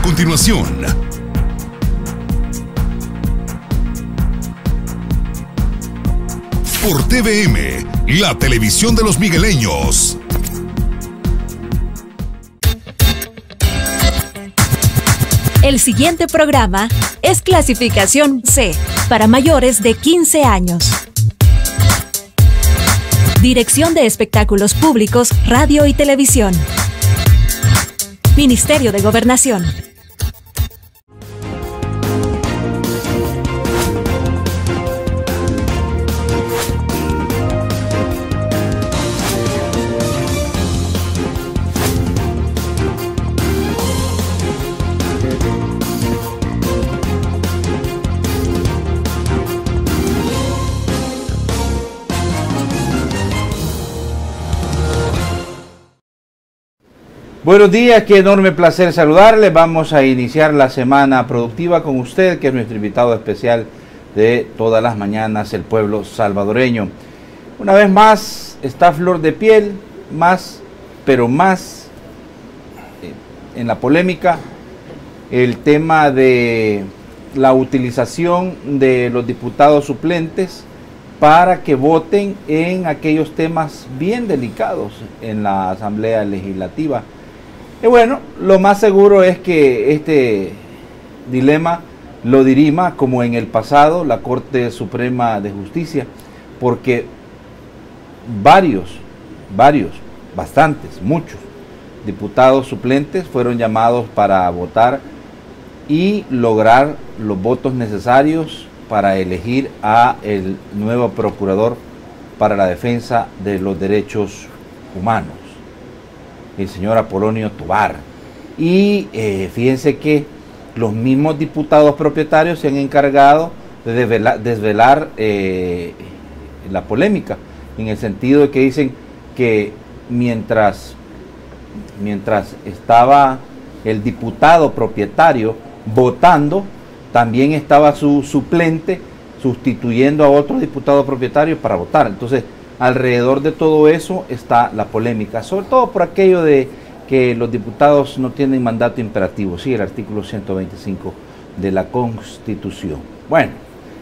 A continuación, por TVM, la televisión de los migueleños. El siguiente programa es clasificación C, para mayores de 15 años. Dirección de Espectáculos Públicos, Radio y Televisión. Ministerio de Gobernación. Buenos días, qué enorme placer saludarles. Vamos a iniciar la semana productiva con usted, que es nuestro invitado especial de todas las mañanas, el pueblo salvadoreño. Una vez más, está flor de piel, pero más en la polémica, el tema de la utilización de los diputados suplentes para que voten en aquellos temas bien delicados en la Asamblea Legislativa. Y bueno, lo más seguro es que este dilema lo dirima, como en el pasado, la Corte Suprema de Justicia, porque muchos diputados suplentes fueron llamados para votar y lograr los votos necesarios para elegir a el nuevo procurador para la defensa de los derechos humanos, el señor Apolonio Tovar. Y fíjense que los mismos diputados propietarios se han encargado de desvelar la polémica, en el sentido de que dicen que mientras estaba el diputado propietario votando, también estaba su suplente sustituyendo a otro diputado propietario para votar. Entonces, alrededor de todo eso está la polémica, sobre todo por aquello de que los diputados no tienen mandato imperativo, sí, el artículo 125 de la Constitución. Bueno,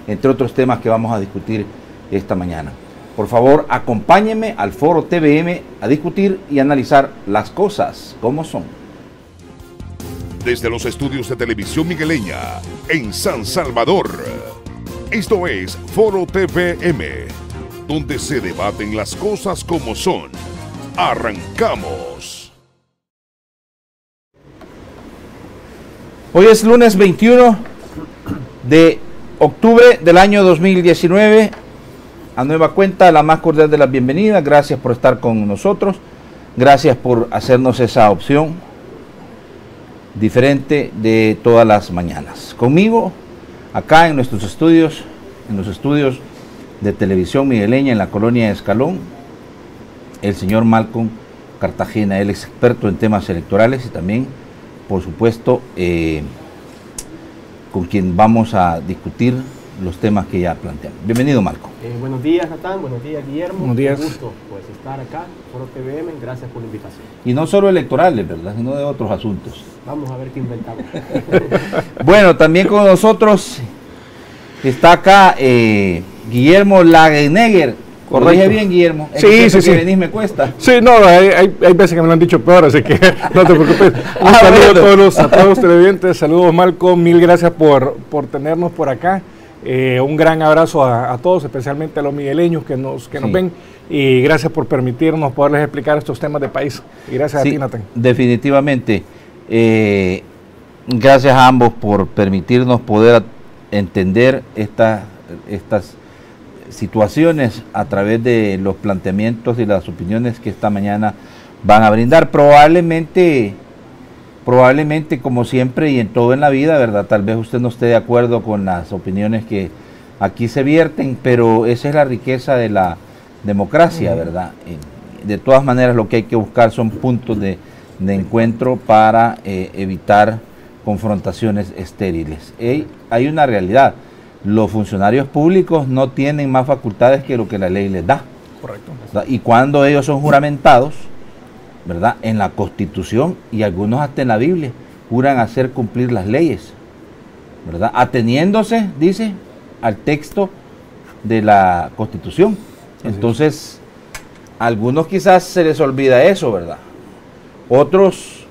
entre otros temas que vamos a discutir esta mañana. Por favor, acompáñenme al foro TVM a discutir y analizar las cosas como son. Desde los estudios de Televisión Migueleña, en San Salvador, esto es Foro TVM, donde se debaten las cosas como son. ¡Arrancamos! Hoy es lunes 21 de octubre del año 2019. A nueva cuenta, la más cordial de las bienvenidas. Gracias por estar con nosotros. Gracias por hacernos esa opción diferente de todas las mañanas. Conmigo, acá en nuestros estudios, de Televisión Migueleña en la colonia Escalón, el señor Malcolm Cartagena, él es experto en temas electorales y también, por supuesto, con quien vamos a discutir los temas que ya planteamos. Bienvenido, Malcolm. Buenos días, Natán. Buenos días, Guillermo. Buenos días. Un gusto pues, estar acá, Foro TVM. Gracias por la invitación. Y no solo electorales, ¿verdad?, sino de otros asuntos. Vamos a ver qué inventamos. Bueno, también con nosotros está acá Guillermo Lagenegger. Corrige bien, Guillermo. Sí. Venís me cuesta. Sí, no, hay veces que me lo han dicho peor, así que no te preocupes. Un saludo a todos los televidentes. Saludos, Malcolm. Mil gracias por tenernos por acá. Un gran abrazo a todos, especialmente a los migueleños que nos ven. Y gracias por permitirnos poderles explicar estos temas de país. Y gracias a ti, Nathan. Definitivamente. Gracias a ambos por permitirnos poder entender estas situaciones a través de los planteamientos y las opiniones que esta mañana van a brindar. Probablemente, como siempre y en todo en la vida, ¿verdad?, tal vez usted no esté de acuerdo con las opiniones que aquí se vierten, pero esa es la riqueza de la democracia, ¿verdad? De todas maneras, lo que hay que buscar son puntos de encuentro para evitar confrontaciones estériles. Hay una realidad: los funcionarios públicos no tienen más facultades que lo que la ley les da. Correcto. Y cuando ellos son juramentados, ¿verdad?, en la Constitución y algunos hasta en la Biblia, juran hacer cumplir las leyes, ¿verdad? Ateniéndose, dice, al texto de la Constitución. Entonces, a algunos quizás se les olvida eso, ¿verdad? Otros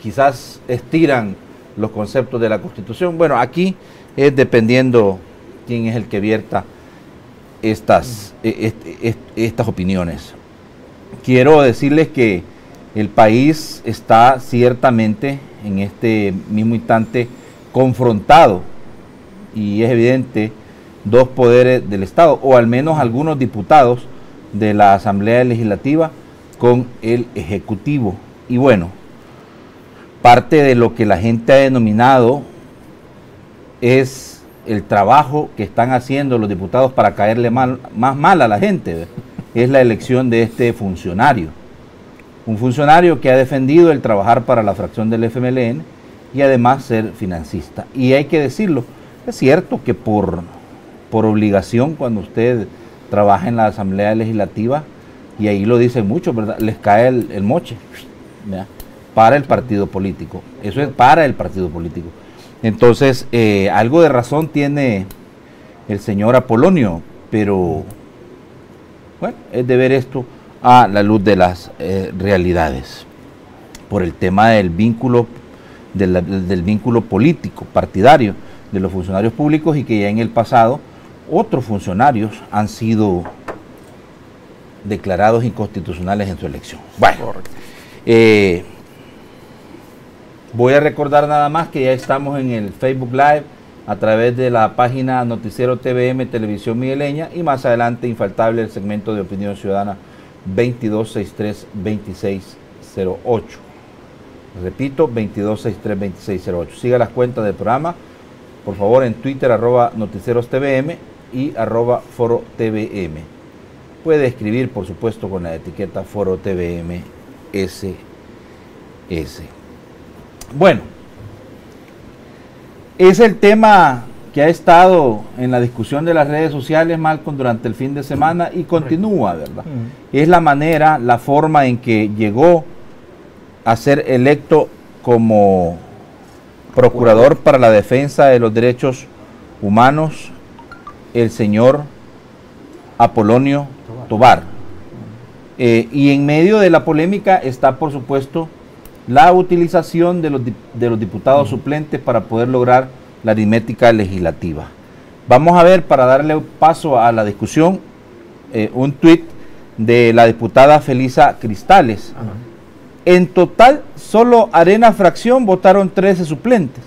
quizás estiran los conceptos de la Constitución. Bueno, aquí es dependiendo quién es el que vierta estas opiniones. Quiero decirles que el país está ciertamente en este mismo instante confrontado, y es evidente, dos poderes del Estado, o al menos algunos diputados de la Asamblea Legislativa con el Ejecutivo. Y bueno, parte de lo que la gente ha denominado es el trabajo que están haciendo los diputados para caerle más mal a la gente, ¿verdad? Es la elección de este funcionario. Un funcionario que ha defendido el trabajar para la fracción del FMLN y además ser financista. Y hay que decirlo, es cierto que por obligación, cuando usted trabaja en la Asamblea Legislativa, y ahí lo dicen muchos, ¿verdad?, les cae el moche, ¿verdad?, para el partido político. Eso es para el partido político. Entonces, algo de razón tiene el señor Apolonio, pero bueno, es de ver esto a la luz de las realidades, por el tema del vínculo, del vínculo político, partidario de los funcionarios públicos, y que ya en el pasado otros funcionarios han sido declarados inconstitucionales en su elección. Bueno, voy a recordar nada más que ya estamos en el Facebook Live a través de la página Noticiero TVM Televisión Migueleña, y más adelante infaltable el segmento de Opinión Ciudadana 2263-2608. Repito, 2263-2608. Siga las cuentas del programa, por favor, en Twitter, @noticierostvm y @forotvm. Puede escribir, por supuesto, con la etiqueta Foro TVM SS. Bueno, es el tema que ha estado en la discusión de las redes sociales, Malcolm, durante el fin de semana, y continúa, ¿verdad? Es la manera, la forma en que llegó a ser electo como procurador para la defensa de los derechos humanos el señor Apolonio Tovar. Y en medio de la polémica está, por supuesto, la utilización de los diputados suplentes para poder lograr la aritmética legislativa. Vamos a ver, para darle paso a la discusión, un tuit de la diputada Felisa Cristales. En total, solo Arena Fracción votaron 13 suplentes.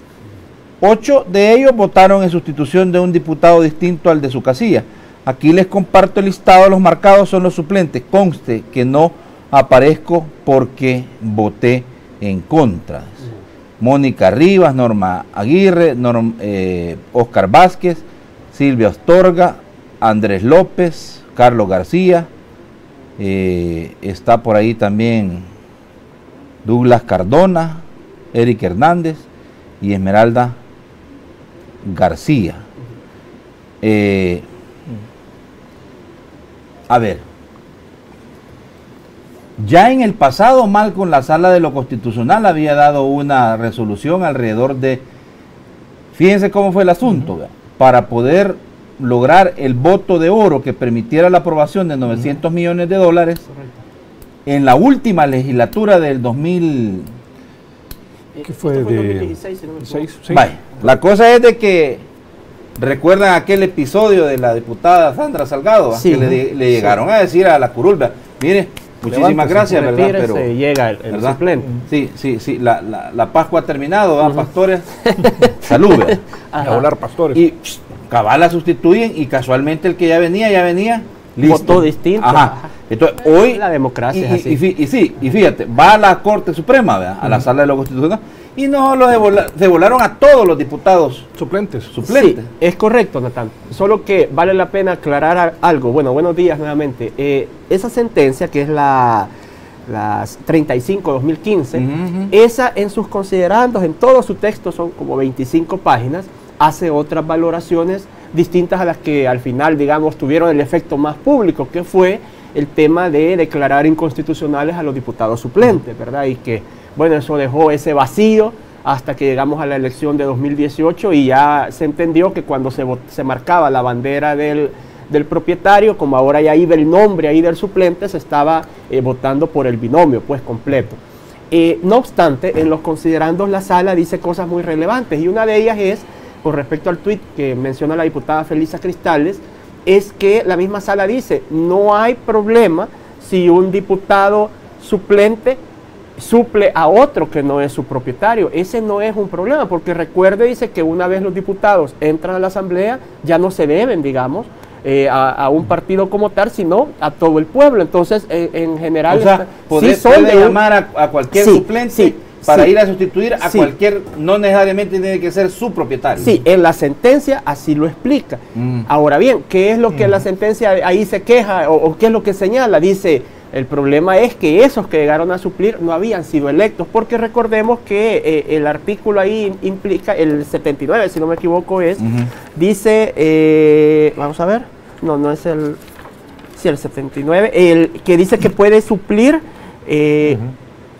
8 de ellos votaron en sustitución de un diputado distinto al de su casilla. Aquí les comparto el listado. Los marcados son los suplentes. Conste que no aparezco porque voté en contra. Mónica Rivas, Norma Aguirre, Oscar Vázquez, Silvia Astorga, Andrés López, Carlos García, está por ahí también Douglas Cardona, Eric Hernández y Esmeralda García. A ver, ya en el pasado, Malcolm, la Sala de lo Constitucional había dado una resolución alrededor de, fíjense cómo fue el asunto, para poder lograr el voto de oro que permitiera la aprobación de 900 millones de dólares en la última legislatura del 2000. ¿Qué fue? De 2016, si no me equivoco. Sí. Vaya, la cosa es de que recuerdan aquel episodio de la diputada Sandra Salgado, sí, que le llegaron a decir a la curul, mire, muchísimas gracias, ¿verdad? Pero llega el suplente. Sí, la Pascua ha terminado, ¿verdad, pastores? Salud, ¿verdad? A volar pastores. Y cabal la sustituyen, y casualmente el que ya venía listo. Votó distinto. Ajá. Entonces, hoy la democracia es así. Y fíjate, va a la Corte Suprema, ¿verdad?, a la Sala de lo Constitucional, y no se volaron a todos los diputados Suplentes. Sí, es correcto, Natán. Solo que vale la pena aclarar algo. Bueno, buenos días nuevamente. Esa sentencia, que es la 35-2015, esa en sus considerandos, en todo su texto, son como 25 páginas, hace otras valoraciones distintas a las que al final, digamos, tuvieron el efecto más público, que fue el tema de declarar inconstitucionales a los diputados suplentes, ¿verdad? Y que, bueno, eso dejó ese vacío hasta que llegamos a la elección de 2018 y ya se entendió que cuando se marcaba la bandera del propietario, como ahora ya iba el nombre ahí del suplente, se estaba votando por el binomio, pues completo. No obstante, en los considerandos la sala dice cosas muy relevantes y una de ellas es, con respecto al tuit que menciona la diputada Felisa Cristales, es que la misma sala dice, no hay problema si un diputado suplente suple a otro que no es su propietario. Ese no es un problema, porque recuerde, dice que una vez los diputados entran a la asamblea, ya no se deben, digamos, a un partido como tal, sino a todo el pueblo. Entonces, en general, o sea, puede llamar a cualquier suplente para ir a sustituir a cualquier, no necesariamente tiene que ser su propietario. Sí, en la sentencia así lo explica. Ahora bien, ¿qué es lo que la sentencia ahí se queja o qué es lo que señala? Dice, el problema es que esos que llegaron a suplir no habían sido electos, porque recordemos que el artículo ahí implica, el 79, si no me equivoco es, dice, vamos a ver, no es el 79, el que dice que puede suplir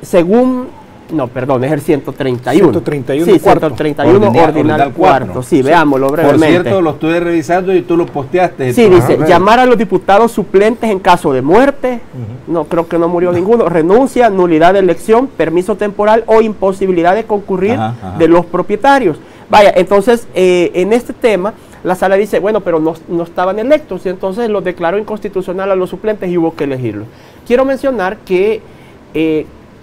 según... No, perdón, es el 131. 131, sí, 131 ordinal cuarto. Sí, veámoslo brevemente. Por cierto, lo estuve revisando y tú lo posteaste. Sí, dice, llamar a los diputados suplentes en caso de muerte, no creo que no murió ninguno, renuncia, nulidad de elección, permiso temporal o imposibilidad de concurrir de los propietarios. Vaya, entonces, en este tema, la sala dice, bueno, pero no estaban electos, y entonces los declaró inconstitucional a los suplentes y hubo que elegirlos. Quiero mencionar que...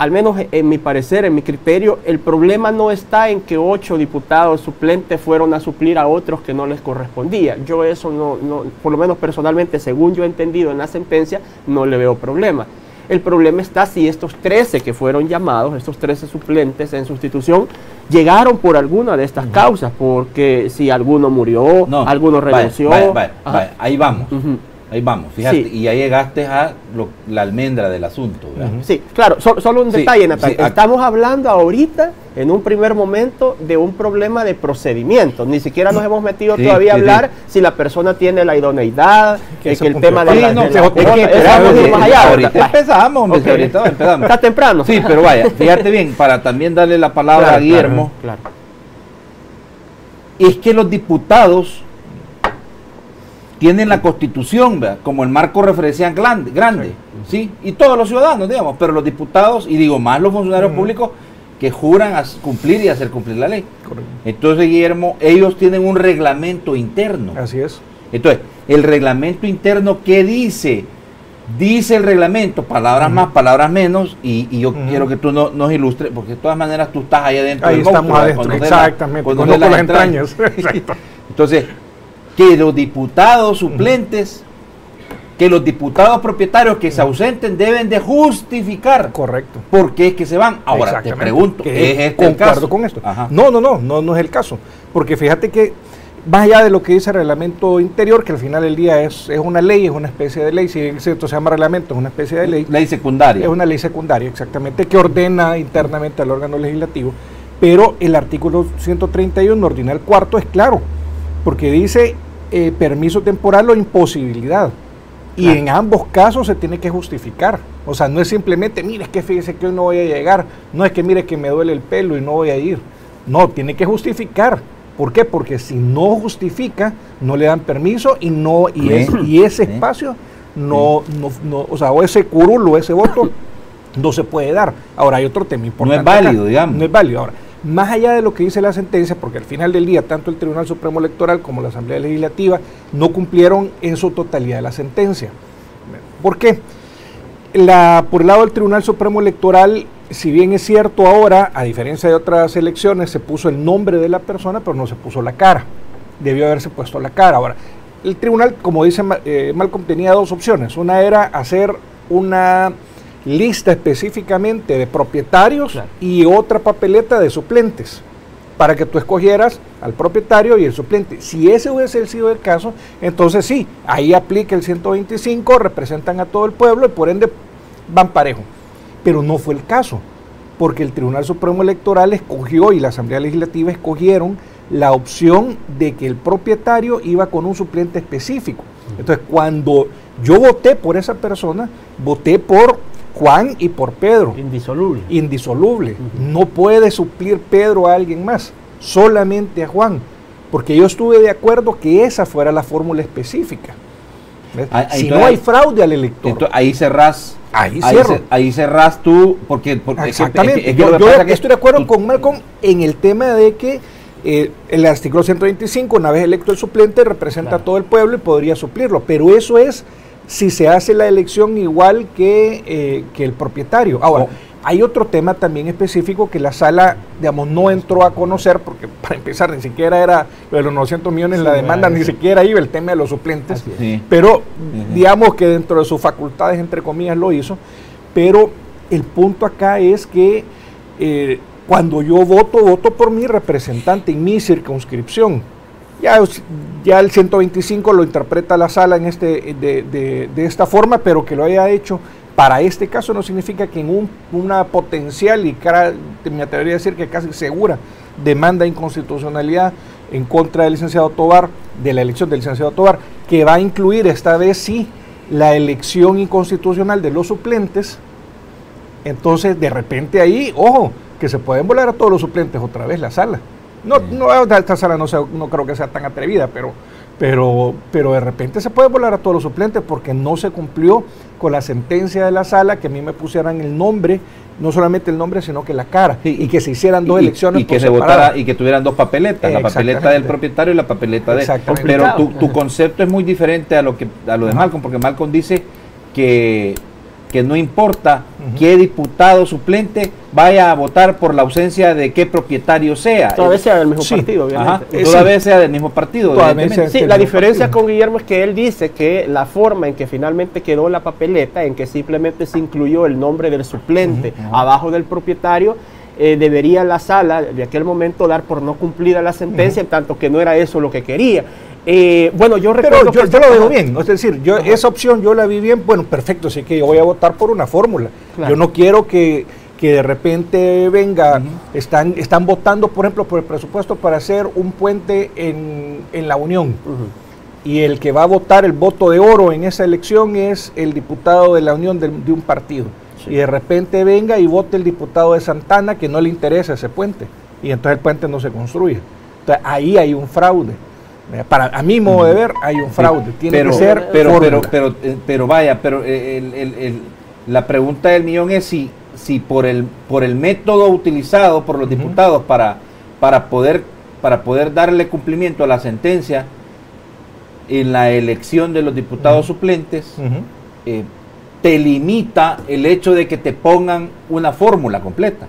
al menos en mi parecer, en mi criterio, el problema no está en que 8 diputados suplentes fueron a suplir a otros que no les correspondía. Yo eso no, por lo menos personalmente, según yo he entendido en la sentencia, no le veo problema. El problema está si estos 13 que fueron llamados, estos 13 suplentes en sustitución, llegaron por alguna de estas causas, porque si alguno murió, alguno renunció. Ahí vamos. Ahí vamos, fíjate, y ya llegaste a la almendra del asunto, ¿verdad? Sí, claro, solo un detalle, Natal. Estamos hablando ahorita, en un primer momento, de un problema de procedimiento. Ni siquiera nos hemos metido todavía a hablar si la persona tiene la idoneidad, que el tema de ahorita empezamos. Está temprano. Sí, pero vaya, fíjate bien, para también darle la palabra a Guillermo. Claro. Es que los diputados tienen la Constitución, ¿verdad?, como el marco referencial grande, ¿sí? Y todos los ciudadanos, digamos, pero los diputados, y digo más los funcionarios públicos, que juran a cumplir y hacer cumplir la ley. Correcto. Entonces, Guillermo, ellos tienen un reglamento interno. Así es. Entonces, el reglamento interno, ¿qué dice? Dice el reglamento, palabras más, palabras menos, y yo quiero que tú nos ilustres, porque de todas maneras tú estás ahí adentro. Ahí estamos adentro, exactamente, con las entrañas. Entonces, que los diputados suplentes, que los diputados propietarios que se ausenten deben de justificar. Correcto. ¿Por qué es que se van? Ahora te pregunto, ¿es este el caso? Con esto. No es el caso. Porque fíjate que, más allá de lo que dice el reglamento interior, que al final del día es una ley, es una especie de ley, si esto se llama reglamento, es una especie de ley. Ley secundaria. Es una ley secundaria, exactamente, que ordena internamente al órgano legislativo. Pero el artículo 131, ordinal cuarto, es claro, porque dice permiso temporal o imposibilidad. Y en ambos casos se tiene que justificar. O sea, no es simplemente, mire, es que fíjese que hoy no voy a llegar. No es que mire que me duele el pelo y no voy a ir. No, tiene que justificar. ¿Por qué? Porque si no justifica, no le dan permiso y ese espacio o sea, o ese curul o ese voto no se puede dar. Ahora hay otro tema importante. No es válido, digamos. No es válido. Ahora, más allá de lo que dice la sentencia, porque al final del día, tanto el Tribunal Supremo Electoral como la Asamblea Legislativa no cumplieron en su totalidad la sentencia. ¿Por qué? Por el lado del Tribunal Supremo Electoral, si bien es cierto ahora, a diferencia de otras elecciones, se puso el nombre de la persona, pero no se puso la cara. Debió haberse puesto la cara. Ahora, el tribunal, como dice Malcolm, tenía dos opciones. Una era hacer una lista específicamente de propietarios y otra papeleta de suplentes para que tú escogieras al propietario y el suplente. Si ese hubiese sido el caso, entonces sí, ahí aplica el 125, representan a todo el pueblo y por ende van parejo. Pero no fue el caso, porque el Tribunal Supremo Electoral escogió y la Asamblea Legislativa escogieron la opción de que el propietario iba con un suplente específico. Entonces, cuando yo voté por esa persona, voté por Juan y por Pedro. Indisoluble. Indisoluble. No puede suplir Pedro a alguien más, solamente a Juan. Porque yo estuve de acuerdo que esa fuera la fórmula específica. Si no hay fraude al elector. Entonces, ahí cerrás. Ahí cerrás tú, porque exactamente. Yo estoy de acuerdo con Malcolm en el tema de que el artículo 125, una vez electo el suplente, representa a todo el pueblo y podría suplirlo. Pero eso es si se hace la elección igual que el propietario. Ahora, hay otro tema también específico que la sala, digamos, no entró a conocer, porque para empezar ni siquiera era lo de los 900 millones, la demanda ni siquiera iba el tema de los suplentes, pero digamos que dentro de sus facultades, entre comillas, lo hizo. Pero el punto acá es que cuando yo voto por mi representante en mi circunscripción. Ya el 125 lo interpreta la sala en de esta forma, pero que lo haya hecho para este caso no significa que en una potencial y me atrevería a decir que casi segura demanda de inconstitucionalidad en contra del licenciado Tovar, de la elección del licenciado Tovar, que va a incluir esta vez sí la elección inconstitucional de los suplentes. Entonces de repente ahí, ojo, que se pueden volar a todos los suplentes otra vez la sala. Esta sala no creo que sea tan atrevida, pero de repente se puede volar a todos los suplentes porque no se cumplió con la sentencia de la sala que a mí me pusieran el nombre, no solamente el nombre, sino que la cara, y que se hicieran dos elecciones y que se votara y que tuvieran dos papeletas, la papeleta del propietario y la papeleta de... Pero tu concepto es muy diferente a lo de Malcolm, porque Malcolm dice que no importa qué diputado suplente vaya a votar por la ausencia de qué propietario sea. Toda vez sea del mismo partido, obviamente. Toda vez sea del mismo partido. Sí, la diferencia con Guillermo es que él dice que la forma en que finalmente quedó la papeleta, en que simplemente se incluyó el nombre del suplente abajo del propietario, debería la sala de aquel momento dar por no cumplida la sentencia, en tanto que no era eso lo que quería. Bueno, yo recuerdo yo lo veo bien, es decir, esa opción yo la vi bien, bueno, perfecto, así que yo voy a votar por una fórmula. Claro. Yo no quiero que de repente venga, están votando, por ejemplo, por el presupuesto para hacer un puente en la Unión, y el que va a votar el voto de oro en esa elección es el diputado de la Unión de un partido, y de repente venga y vote el diputado de Santana que no le interesa ese puente, y entonces el puente no se construye. Entonces ahí hay un fraude. A mi modo de ver, hay un fraude. Tiene que ser pero la pregunta del millón es si por el método utilizado por los diputados para poder darle cumplimiento a la sentencia en la elección de los diputados suplentes, te limita el hecho de que te pongan una fórmula completa.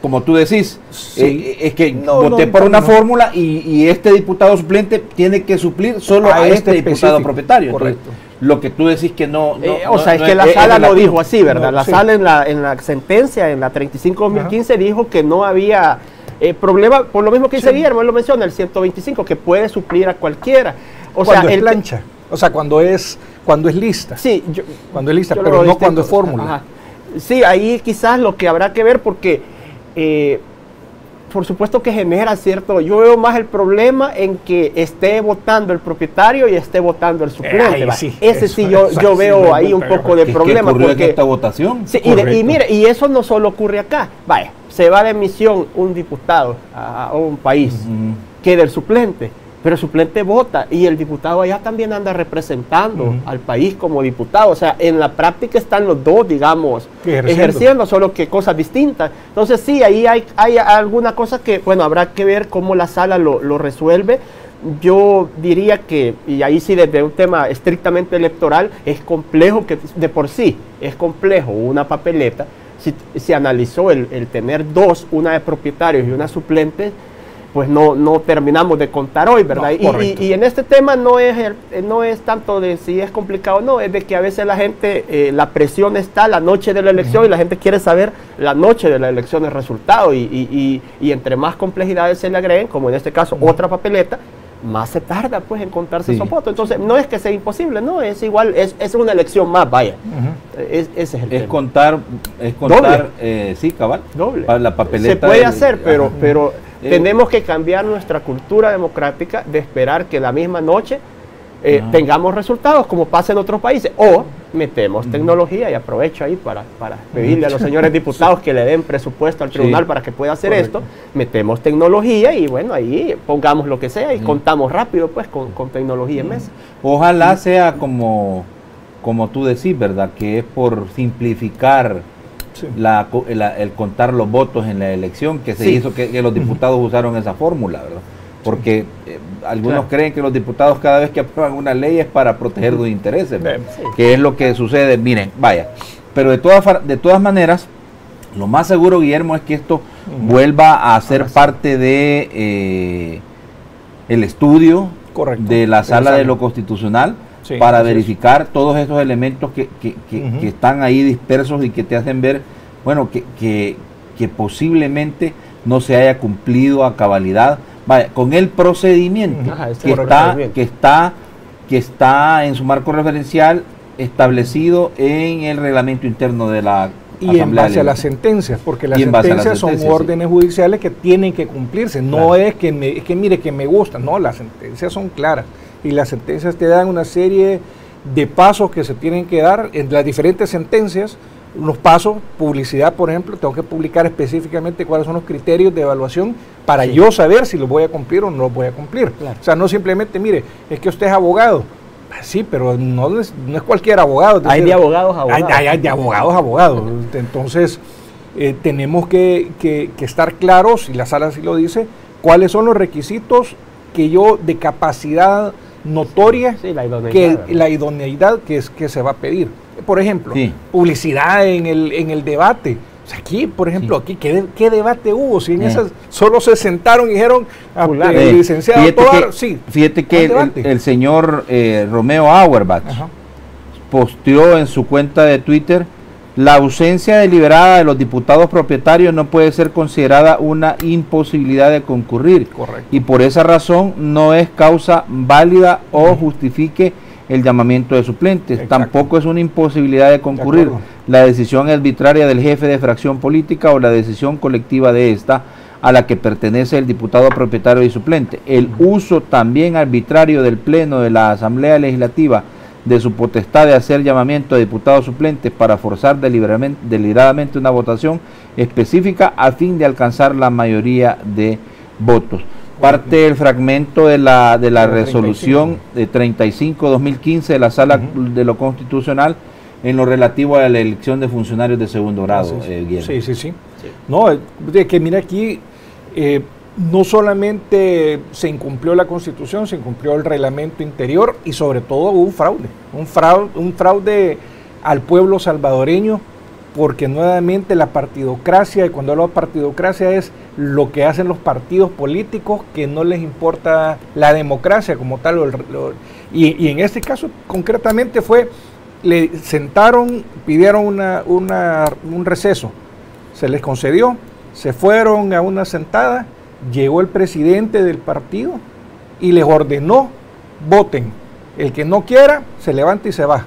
Como tú decís, es que voté por una fórmula y este diputado suplente tiene que suplir solo a este diputado propietario. Correcto. Entonces, lo que tú decís que no... es que la sala no dijo así, ¿verdad? La sala en la sentencia, en la 35-2015, dijo que no había problema, por lo mismo que dice Guillermo, él lo menciona, el 125, que puede suplir a cualquiera. Cuando es plancha, cuando es lista. Sí, cuando es lista, pero no cuando es fórmula. Sí, ahí quizás lo que habrá que ver, porque por supuesto que genera cierto, yo veo más el problema en que esté votando el propietario y esté votando el suplente. Yo veo ahí un poco de problema. ¿Qué ocurrió en esta votación? Sí, y mire, y eso no solo ocurre acá. Vaya, se va de misión un diputado a un país, queda el suplente, pero el suplente vota y el diputado allá también anda representando al país como diputado. O sea, en la práctica están los dos, digamos, ejerciendo, solo que cosas distintas. Entonces sí, ahí hay alguna cosa que, bueno, habrá que ver cómo la sala lo resuelve. Yo diría que, y ahí sí desde un tema estrictamente electoral, es complejo, que de por sí es complejo una papeleta. Si se analizó el tener dos, una de propietarios y una suplente, pues no terminamos de contar hoy, ¿verdad? Y en este tema no es tanto de si es complicado o no, es de que a veces la gente, la presión está la noche de la elección y la gente quiere saber la noche de la elección el resultado, y entre más complejidades se le agreguen, como en este caso otra papeleta, más se tarda pues en contarse esos votos. Entonces no es que sea imposible, no, es igual, es una elección más, vaya. Ese es el tema. Contar, sí, cabal. Doble. Para la papeleta. Se puede hacer, pero tenemos que cambiar nuestra cultura democrática de esperar que la misma noche tengamos resultados como pasa en otros países, o metemos tecnología, y aprovecho ahí para pedirle a los señores diputados que le den presupuesto al tribunal para que pueda hacer esto. Metemos tecnología y bueno, ahí pongamos lo que sea y contamos rápido pues con tecnología en mesa. Ojalá sea como tú decís, ¿verdad? Que es por simplificar el contar los votos en la elección, que se hizo que los diputados usaron esa fórmula, ¿verdad? Porque algunos creen que los diputados cada vez que aprueban una ley es para proteger sus intereses, que es lo que sucede. Miren, vaya, pero de todas maneras, lo más seguro, Guillermo, es que esto vuelva a ser parte de el estudio de la Sala de lo Constitucional, para verificar todos esos elementos que están ahí dispersos y que te hacen ver, bueno, que posiblemente no se haya cumplido a cabalidad, vaya, con el procedimiento que está en su marco referencial establecido en el reglamento interno de la y en base a las sentencias, porque las sentencias son órdenes judiciales que tienen que cumplirse, no es que mire que me gusta, no, las sentencias son claras y las sentencias te dan una serie de pasos que se tienen que dar en las diferentes sentencias. Los pasos, publicidad, por ejemplo, tengo que publicar específicamente cuáles son los criterios de evaluación para yo saber si los voy a cumplir o no los voy a cumplir. O sea, no simplemente, mire, es que usted es abogado. Sí, pero no es cualquier abogado. Hay de abogados a abogados. Hay de abogados a abogados. Entonces, tenemos que estar claros, y la sala sí lo dice, cuáles son los requisitos que yo de capacidad notoria, la idoneidad que se va a pedir. Por ejemplo, publicidad en el debate. O sea, aquí, por ejemplo, aquí, ¿qué debate hubo? Si en esas solo se sentaron y dijeron, licenciado Tovar, fíjate que el señor Romeo Auerbach posteó en su cuenta de Twitter: la ausencia deliberada de los diputados propietarios no puede ser considerada una imposibilidad de concurrir. Correcto. Y por esa razón no es causa válida o justifique el llamamiento de suplentes. Exacto. Tampoco es una imposibilidad de concurrir la decisión arbitraria del jefe de fracción política o la decisión colectiva de esta a la que pertenece el diputado propietario y suplente. El uso también arbitrario del Pleno de la Asamblea Legislativa de su potestad de hacer llamamiento a diputados suplentes para forzar deliberadamente una votación específica a fin de alcanzar la mayoría de votos. Parte del fragmento de la resolución de 35-2015 de la Sala de lo Constitucional en lo relativo a la elección de funcionarios de segundo grado. Sí. No, de que mira aquí, no solamente se incumplió la Constitución, se incumplió el reglamento interior y sobre todo hubo un fraude al pueblo salvadoreño, porque nuevamente la partidocracia, y cuando hablo de partidocracia es lo que hacen los partidos políticos que no les importa la democracia como tal, y en este caso concretamente le sentaron, pidieron un receso, se les concedió, se fueron a una sentada, llegó el presidente del partido y les ordenó: voten, el que no quiera se levanta y se va.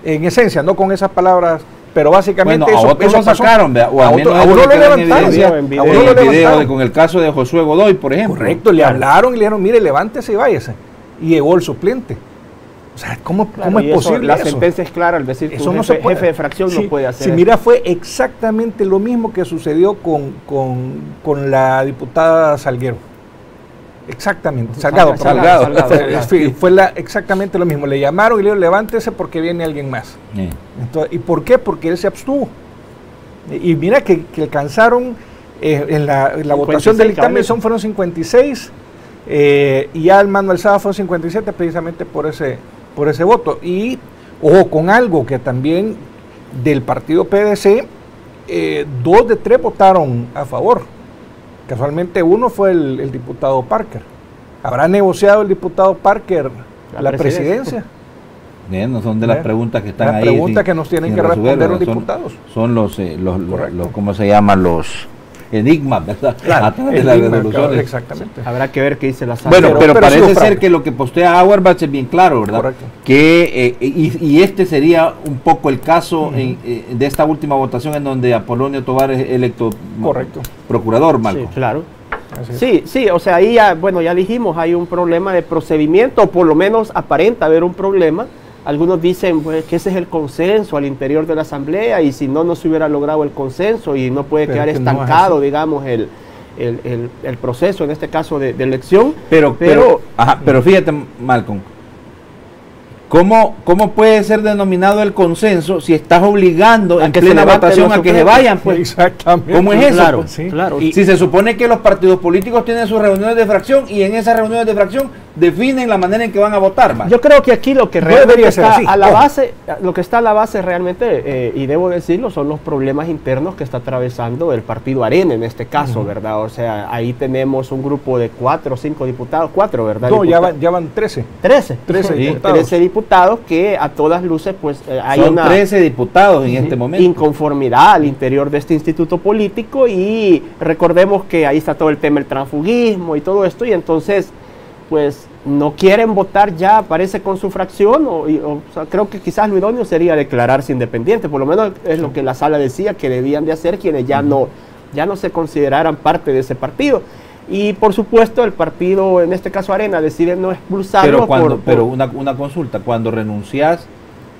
En esencia, no con esas palabras, pero básicamente a otros lo sacaron, o a uno lo levantaron. Con el caso de Josué Godoy, por ejemplo. Correcto, le hablaron y le dijeron: mire, levántese y váyase. Y llegó el suplente. O sea, ¿cómo es posible eso? La sentencia es clara al decir que un jefe de fracción no puede hacer eso. Mira, fue exactamente lo mismo que sucedió con la diputada Salguero. Exactamente, Salgado. Fue exactamente lo mismo. Le llamaron y le dijeron: levántese porque viene alguien más. Entonces, ¿y por qué? Porque él se abstuvo. Y mira que alcanzaron en la votación del dictamen fueron 56 y ya el mano alzada fue 57 precisamente por ese voto. Y ojo con algo que también del partido PDC, 2 de 3 votaron a favor. Casualmente uno fue el diputado Parker. ¿Habrá negociado el diputado Parker la presidencia? Bien, no son de las preguntas que están ahí. Las preguntas que nos tienen que responder los diputados. Son los ¿cómo se llaman? Los enigmas, ¿verdad? Claro, de las resoluciones. Exactamente. Habrá que ver qué dice la sala. Bueno, pero parece ser que lo que postea Auerbach es bien claro, ¿verdad? Correcto. Que, y este sería un poco el caso de esta última votación en donde Apolonio Tovar es electo procurador, Marco. Sí, claro. Sí, o sea, ahí ya dijimos, hay un problema de procedimiento, o por lo menos aparenta haber un problema algunos dicen pues, que ese es el consenso al interior de la Asamblea y si no, no se hubiera logrado el consenso y no puede quedar estancado, digamos, el proceso, en este caso, de elección. Pero fíjate, Malcolm, ¿cómo puede ser denominado el consenso si estás obligando en plena votación a que se vayan? Pues, exactamente. ¿Cómo es eso? Claro, Pues? sí, claro. Si se supone que los partidos políticos tienen sus reuniones de fracción y en esas reuniones de fracción definen la manera en que van a votar. Yo creo que aquí lo que realmente está así, a la base, lo que está a la base realmente, y debo decirlo, son los problemas internos que está atravesando el partido Arena en este caso, ¿verdad? O sea, ahí tenemos un grupo de 4 o 5 diputados, 4, ¿verdad? No, ya van 13. 13 diputados. 13 diputados que a todas luces pues hay Son una 13 diputados en este momento. inconformidad al interior de este instituto político y recordemos que ahí está todo el tema del transfugismo y todo esto y entonces pues no quieren votar ya, parece con su fracción o sea, creo que quizás lo idóneo sería declararse independiente, por lo menos es lo que la sala decía que debían de hacer quienes ya no se consideraran parte de ese partido. Y por supuesto el partido, en este caso Arena, decide no expulsarlo. Pero una consulta, cuando renuncias,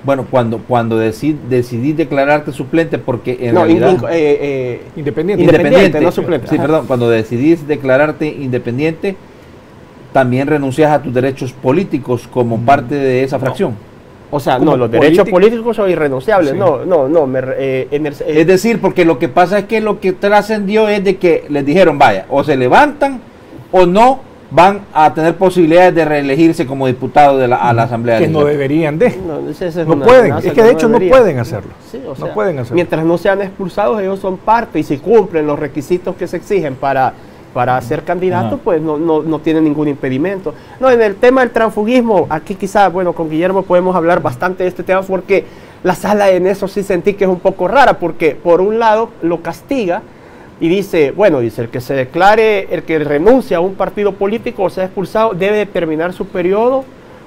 bueno, cuando decidís declararte suplente, porque en realidad... Independiente, no suplente. Sí, perdón, cuando decidís declararte independiente, también renuncias a tus derechos políticos como parte de esa fracción. O sea, no, los derechos políticos son irrenunciables. Sí. Es decir, porque lo que pasa es que lo que trascendió es de que les dijeron, vaya, o se levantan o no van a tener posibilidades de reelegirse como diputados a la Asamblea. Que no deberían de. No pueden, es que de hecho no pueden hacerlo. Sí, o sea, no pueden hacerlo. Mientras no sean expulsados, ellos son parte y si cumplen los requisitos que se exigen para ser candidato, pues no tiene ningún impedimento. No, en el tema del transfugismo, aquí quizás, bueno, con Guillermo podemos hablar bastante de este tema porque la sala en eso sí sentí que es un poco rara, porque por un lado lo castiga y dice, el que se declare, el que renuncia a un partido político o sea expulsado, debe de terminar su periodo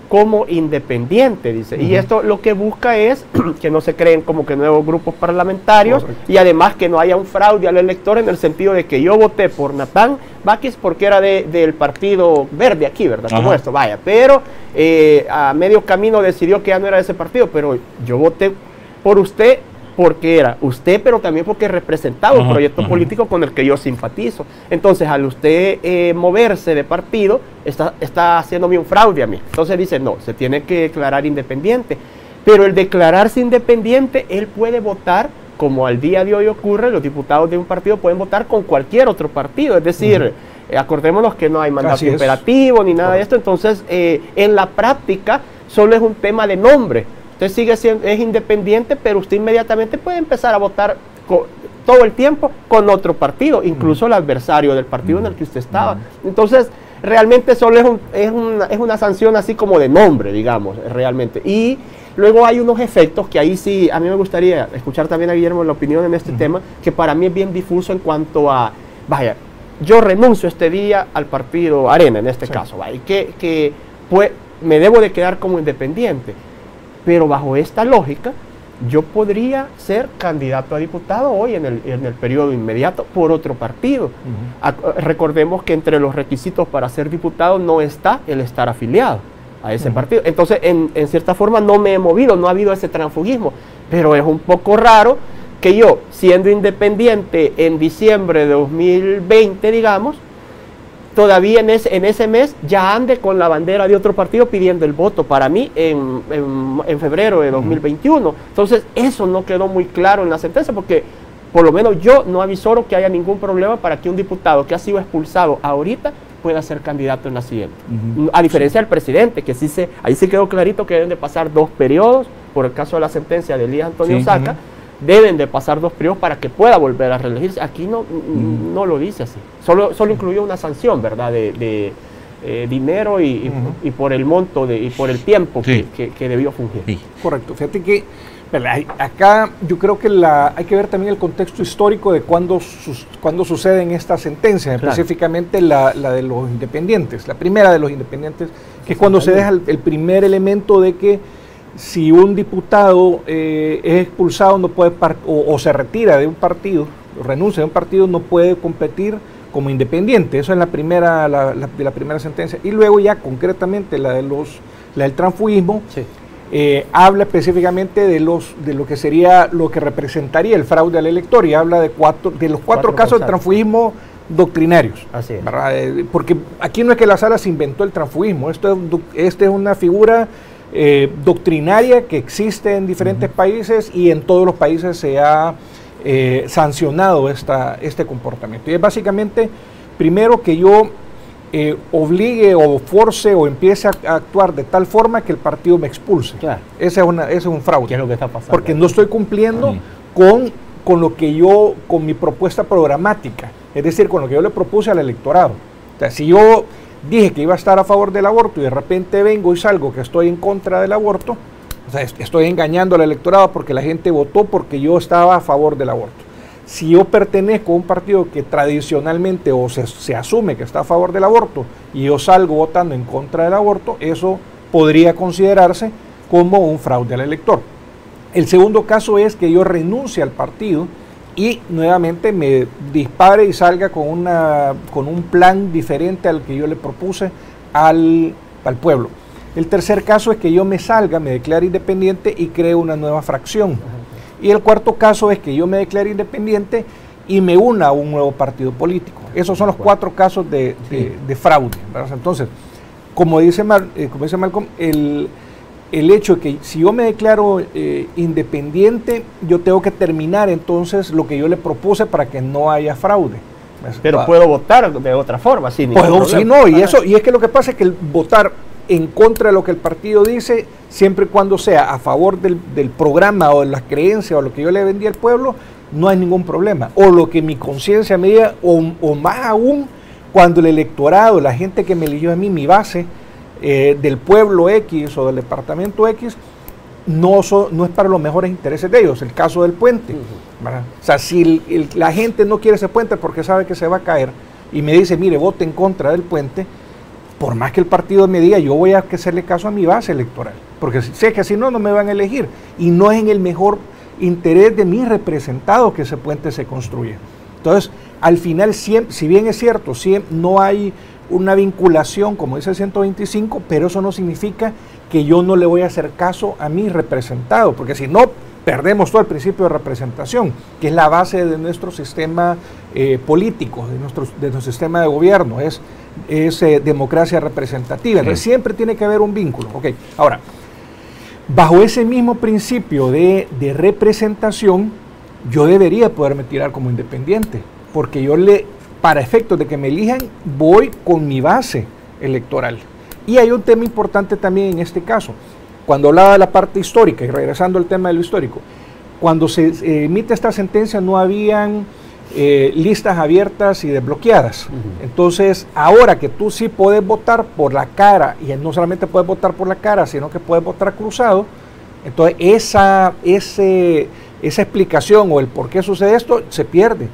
como independiente, dice. Y esto lo que busca es que no se creen como que nuevos grupos parlamentarios. Correcto. Y además que no haya un fraude al elector en el sentido de que yo voté por Natán Baquis porque era del Partido Verde aquí, ¿verdad? Como esto, vaya. Pero a medio camino decidió que ya no era de ese partido, pero yo voté por usted porque era usted, pero también porque representaba un proyecto político con el que yo simpatizo. Entonces, al usted moverse de partido, está haciéndome un fraude a mí. Entonces dice, no, se tiene que declarar independiente. Pero el declararse independiente, él puede votar, como al día de hoy ocurre, los diputados de un partido pueden votar con cualquier otro partido. Es decir, acordémonos que no hay mandato imperativo ni nada de esto. Entonces, en la práctica, solo es un tema de nombre. Usted sigue siendo, es independiente, pero usted inmediatamente puede empezar a votar todo el tiempo con otro partido, incluso el adversario del partido en el que usted estaba. Entonces, realmente solo es una sanción así como de nombre, digamos, realmente. Y luego hay unos efectos que ahí sí, a mí me gustaría escuchar también a Guillermo la opinión en este tema, que para mí es bien difuso en cuanto a, vaya, yo renuncio este día al partido Arena, en este caso, vaya, que pues, me debo de quedar como independiente. Pero bajo esta lógica, yo podría ser candidato a diputado hoy en el periodo inmediato por otro partido. Recordemos que entre los requisitos para ser diputado no está el estar afiliado a ese partido. Entonces, en cierta forma no me he movido, no ha habido ese transfugismo. Pero es un poco raro que yo, siendo independiente en diciembre de 2020, digamos, todavía en ese mes ya ande con la bandera de otro partido pidiendo el voto para mí en febrero de 2021. Entonces eso no quedó muy claro en la sentencia porque por lo menos yo no avisoro que haya ningún problema para que un diputado que ha sido expulsado ahorita pueda ser candidato en la siguiente. A diferencia del presidente, que ahí sí quedó clarito que deben de pasar 2 periodos, por el caso de la sentencia de Elías Antonio Saca, deben de pasar 2 periodos para que pueda volver a reelegirse. Aquí no lo dice así. Solo incluyó una sanción, ¿verdad? De dinero y por el monto y por el tiempo que debió fungir. Sí. Correcto. Fíjate que acá yo creo que hay que ver también el contexto histórico de cuándo suceden estas sentencias, específicamente la de los independientes, la primera de los independientes, que es cuando se deja el primer elemento de que si un diputado es expulsado no puede o se retira de un partido, o renuncia de un partido, no puede competir como independiente. Eso es la primera sentencia. Y luego ya concretamente la del transfugismo, habla específicamente de lo que sería, lo que representaría el fraude al elector, y habla de los cuatro casos de transfugismo doctrinarios. Así es. Porque aquí no es que la sala se inventó el transfugismo, esta es una figura doctrinaria que existe en diferentes países, y en todos los países se ha sancionado este comportamiento. Y es básicamente, primero, que yo obligue o force o empiece a actuar de tal forma que el partido me expulse. Claro. Ese es un fraude. ¿Qué es lo que está pasando? Porque no estoy cumpliendo con lo que con mi propuesta programática, es decir, con lo que yo le propuse al electorado. O sea, si yo dije que iba a estar a favor del aborto y de repente vengo y salgo que estoy en contra del aborto, o sea, estoy engañando al electorado porque la gente votó porque yo estaba a favor del aborto. Si yo pertenezco a un partido que tradicionalmente se asume que está a favor del aborto y yo salgo votando en contra del aborto, eso podría considerarse como un fraude al elector. El segundo caso es que yo renuncie al partido y nuevamente me dispare y salga con un plan diferente al que yo le propuse al pueblo. El tercer caso es que yo me declare independiente y cree una nueva fracción. Y el cuarto caso es que yo me declare independiente y me una a un nuevo partido político. Esos son los cuatro casos de fraude, ¿verdad? Entonces, como dice Malcolm, el hecho de que si yo me declaro independiente, yo tengo que terminar entonces lo que yo le propuse para que no haya fraude. Pero puedo votar de otra forma, sin ningún problema. Sí, no, y es que lo que pasa es que el votar en contra de lo que el partido dice, siempre y cuando sea a favor del programa o de las creencias o lo que yo le vendí al pueblo, no hay ningún problema. O lo que mi conciencia me diga, o más aún, cuando el electorado, la gente que me eligió a mí, mi base, del pueblo X o del departamento X, no es para los mejores intereses de ellos. El caso del puente. ¿Verdad? O sea, si la gente no quiere ese puente porque sabe que se va a caer y me dice, mire, vote en contra del puente, por más que el partido me diga, yo voy a hacerle caso a mi base electoral, porque sé que si no, no me van a elegir, y no es en el mejor interés de mis representados que ese puente se construya. Entonces, al final, siempre, si bien es cierto, no hay una vinculación, como dice el 125, pero eso no significa que yo no le voy a hacer caso a mi representado, porque si no, perdemos todo el principio de representación, que es la base de nuestro sistema político, de nuestro sistema de gobierno, es democracia representativa. Entonces siempre tiene que haber un vínculo. Okay. Ahora, bajo ese mismo principio de representación, yo debería poderme tirar como independiente, porque para efectos de que me elijan, voy con mi base electoral. Y hay un tema importante también en este caso. Cuando hablaba de la parte histórica, y regresando al tema de lo histórico, cuando se emite esta sentencia no habían listas abiertas y desbloqueadas. Entonces, ahora que tú sí puedes votar por la cara, y no solamente puedes votar por la cara, sino que puedes votar cruzado, entonces esa explicación o el por qué sucede esto se pierde.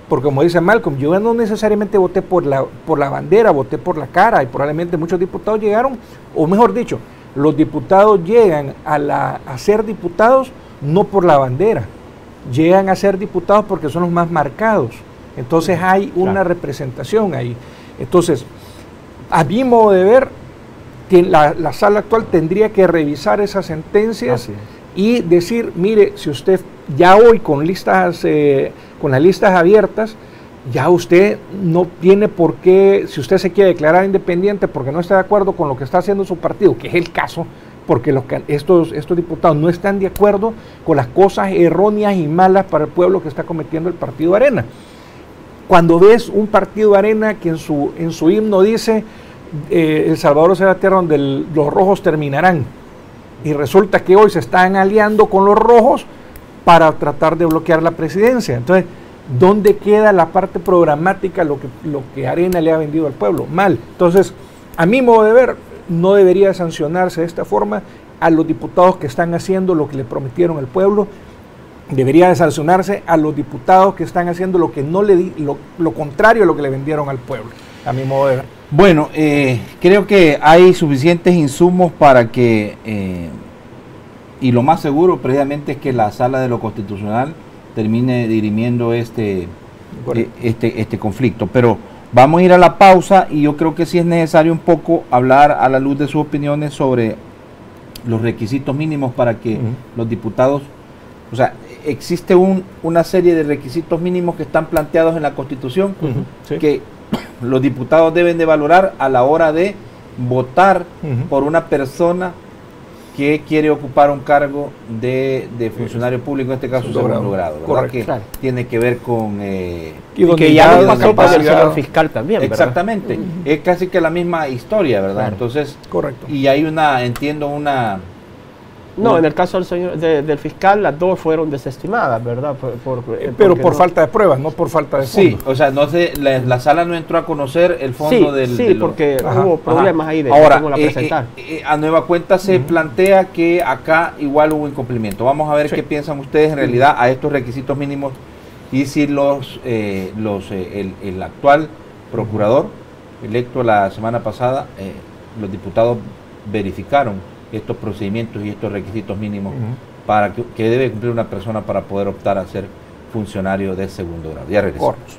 Porque como dice Malcolm, yo no necesariamente voté por la bandera, voté por la cara, y probablemente muchos diputados llegaron, o mejor dicho, los diputados llegan a ser diputados no por la bandera, llegan a ser diputados porque son los más marcados. Entonces hay una representación ahí. Entonces, a mi modo de ver, la sala actual tendría que revisar esas sentencias y decir, mire, si usted ya hoy con las listas abiertas, ya usted no tiene por qué, si usted se quiere declarar independiente porque no está de acuerdo con lo que está haciendo su partido, que es el caso, porque estos diputados no están de acuerdo con las cosas erróneas y malas para el pueblo que está cometiendo el Partido Arena. Cuando ves un Partido Arena que en su himno dice El Salvador será la tierra donde los rojos terminarán, y resulta que hoy se están aliando con los rojos para tratar de bloquear la presidencia. Entonces, ¿dónde queda la parte programática, lo que Arena le ha vendido al pueblo? Mal. Entonces, a mi modo de ver, no debería sancionarse de esta forma a los diputados que están haciendo lo que le prometieron al pueblo. Debería de sancionarse a los diputados que están haciendo lo contrario a lo que le vendieron al pueblo, a mi modo de ver. Bueno, creo que hay suficientes insumos para que, y lo más seguro precisamente es que la Sala de lo Constitucional termine dirimiendo este conflicto. Pero vamos a ir a la pausa, y yo creo que sí es necesario un poco hablar a la luz de sus opiniones sobre los requisitos mínimos para que los diputados, o sea, existe una serie de requisitos mínimos que están planteados en la Constitución Sí. que los diputados deben de valorar a la hora de votar por una persona que quiere ocupar un cargo de funcionario público, en este caso segundo grado, ¿verdad? Correcto. Que Claro. tiene que ver con... Y que ya de lo pasó para el capacidad. señor fiscal también, ¿verdad? Exactamente, es casi que la misma historia, ¿verdad? Claro. Entonces, Correcto. y hay entiendo una... No, en el caso del señor del fiscal, las dos fueron desestimadas, ¿verdad? Pero porque por no- falta de pruebas, no por falta de Sí, fondos. o sea, no sé, la sala no entró a conocer el fondo Sí, del... sí, de lo- porque Ajá, hubo problemas ahí de Ahora, cómo la presentar. a nueva cuenta se plantea que acá igual hubo incumplimiento. Vamos a ver Sí. qué piensan ustedes en realidad a estos requisitos mínimos y si el actual procurador electo la semana pasada, los diputados verificaron estos procedimientos y estos requisitos mínimos para que debe cumplir una persona para poder optar a ser funcionario de segundo grado. Ya regresamos. Correcto.